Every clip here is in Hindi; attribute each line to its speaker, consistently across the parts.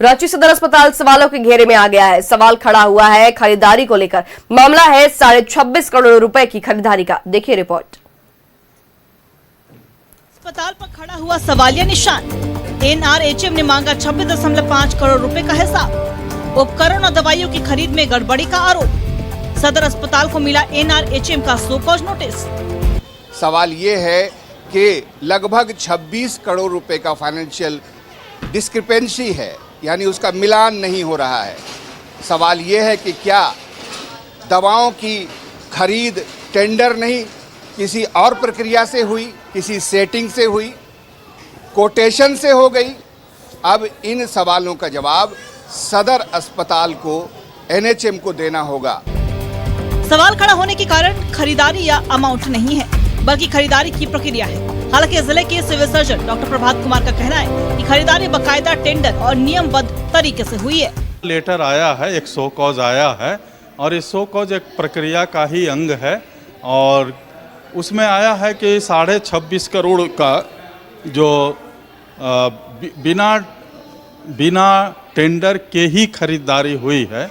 Speaker 1: रांची सदर अस्पताल सवालों के घेरे में आ गया है। सवाल खड़ा हुआ है खरीदारी को लेकर। मामला है 26.5 करोड़ रुपए की खरीदारी का। देखिए रिपोर्ट।
Speaker 2: अस्पताल पर खड़ा हुआ सवालिया निशान। एनआरएचएम ने मांगा 26.5 करोड़ रुपए का हिसाब। उपकरण और दवाइयों की खरीद में गड़बड़ी का आरोप। सदर अस्पताल को मिला एनआरएचएम का सो कॉज नोटिस।
Speaker 3: सवाल ये है कि लगभग 26 करोड़ रुपए का फाइनेंशियल डिस्क्रिपेंसी है, यानी उसका मिलान नहीं हो रहा है। सवाल ये है कि क्या दवाओं की खरीद टेंडर नहीं किसी और प्रक्रिया से हुई, किसी सेटिंग से हुई, कोटेशन से हो गई। अब इन सवालों का जवाब सदर अस्पताल को एनएचएम को देना होगा।
Speaker 2: सवाल खड़ा होने के कारण खरीदारी या अमाउंट नहीं है, बल्कि खरीदारी की प्रक्रिया है। हालांकि जिले के civil surgeon doctor Prabhat Kumar का कहना है कि खरीदारी बाकायदा टेंडर और नियमबद्ध तरीके से हुई है।
Speaker 4: लेटर आया है, एक सो कॉज आया है और इस सो कॉज एक प्रक्रिया का ही अंग है और उसमें आया है कि 26.5 करोड़ का जो बिना टेंडर के ही खरीदारी हुई है,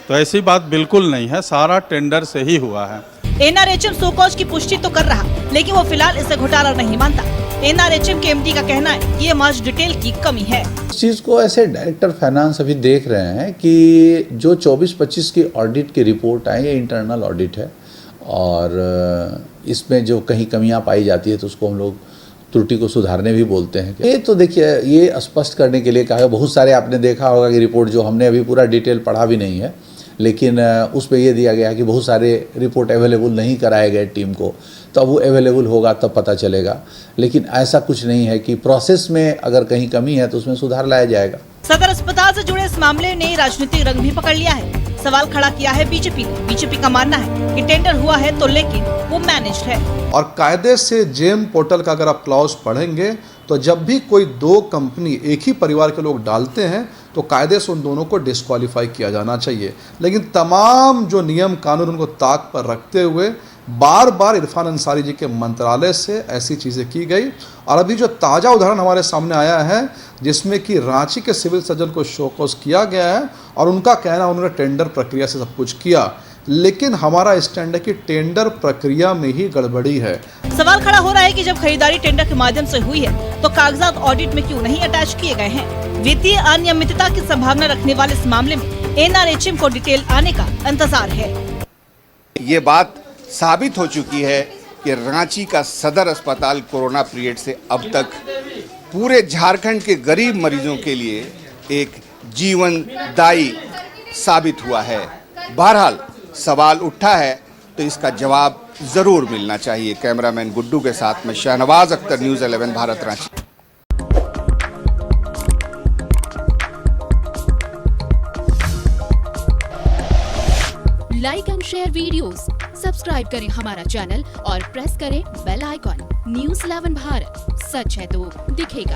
Speaker 4: तो ऐसी बात बिल्कुल नहीं है। सारा टेंडर से ही हुआ है।
Speaker 2: एनआरएचएम सो कॉज की पुष्टि तो कर रहा, लेकिन वो फिलहाल इसे घोटाला नहीं मानता। एनआरएचएम के एमडी का कहना है कि ये महज डिटेल की कमी है।
Speaker 5: इस चीज़ को ऐसे डायरेक्टर फाइनेंस अभी देख रहे हैं कि जो 24-25 की ऑडिट की रिपोर्ट है, ये इंटरनल ऑडिट है और इसमें जो कहीं कमियां पाई जाती है तो उसको हम लोग त्रुटि को सुधारने भी बोलते हैं। ये तो देखिए, ये स्पष्ट करने के लिए कहा, बहुत सारे आपने देखा होगा कि रिपोर्ट जो हमने अभी पूरा डिटेल पढ़ा भी नहीं है, लेकिन उसमें ये दिया गया है कि बहुत सारे रिपोर्ट अवेलेबल नहीं कराए गए टीम को, तो अब वो अवेलेबल होगा तब पता चलेगा। लेकिन ऐसा कुछ नहीं है कि प्रोसेस में अगर कहीं कमी है तो उसमें सुधार लाया जाएगा।
Speaker 2: सदर अस्पताल से जुड़े इस मामले ने राजनीतिक रंग भी पकड़ लिया है। सवाल खड़ा किया है बीजेपी ने। बीजेपी का मानना है कि टेंडर हुआ है तो, लेकिन वो मैनेज्ड है।
Speaker 6: और कायदे से जेम पोर्टल का अगर आप क्लॉज पढ़ेंगे तो जब भी कोई दो कंपनी एक ही परिवार के लोग डालते हैं तो कायदे से उन दोनों को डिस्क्वालीफाई किया जाना चाहिए। लेकिन तमाम जो नियम कानून उनको ताक पर रखते हुए बार बार इरफान अंसारी जी के मंत्रालय से ऐसी चीज़ें की गई। और अभी जो ताज़ा उदाहरण हमारे सामने आया है जिसमें कि रांची के सिविल सर्जन को शोकॉज किया गया है और उनका कहना उन्होंने टेंडर प्रक्रिया से सब कुछ किया, लेकिन हमारा स्टैंड है कि टेंडर प्रक्रिया में ही गड़बड़ी है।
Speaker 2: सवाल खड़ा हो रहा है कि जब खरीदारी टेंडर के माध्यम से हुई है तो कागजात ऑडिट में क्यों नहीं अटैच किए गए हैं। वित्तीय अनियमितता की संभावना रखने वाले इस मामले में एनआरएचएम को डिटेल आने का इंतजार है।
Speaker 3: ये बात साबित हो चुकी है कि रांची का सदर अस्पताल कोरोना पीरियड से अब तक पूरे झारखंड के गरीब मरीजों के लिए एक जीवनदायी साबित हुआ है। बहरहाल सवाल उठा है तो इसका जवाब जरूर मिलना चाहिए। कैमरामैन गुड्डू के साथ में Shahnawaz Akhtar, news 11 Bharat Ranchi.
Speaker 7: Like and share videos, subscribe करें हमारा चैनल और प्रेस करें बेल आइकॉन। न्यूज़ 11 भारत, सच है तो दिखेगा।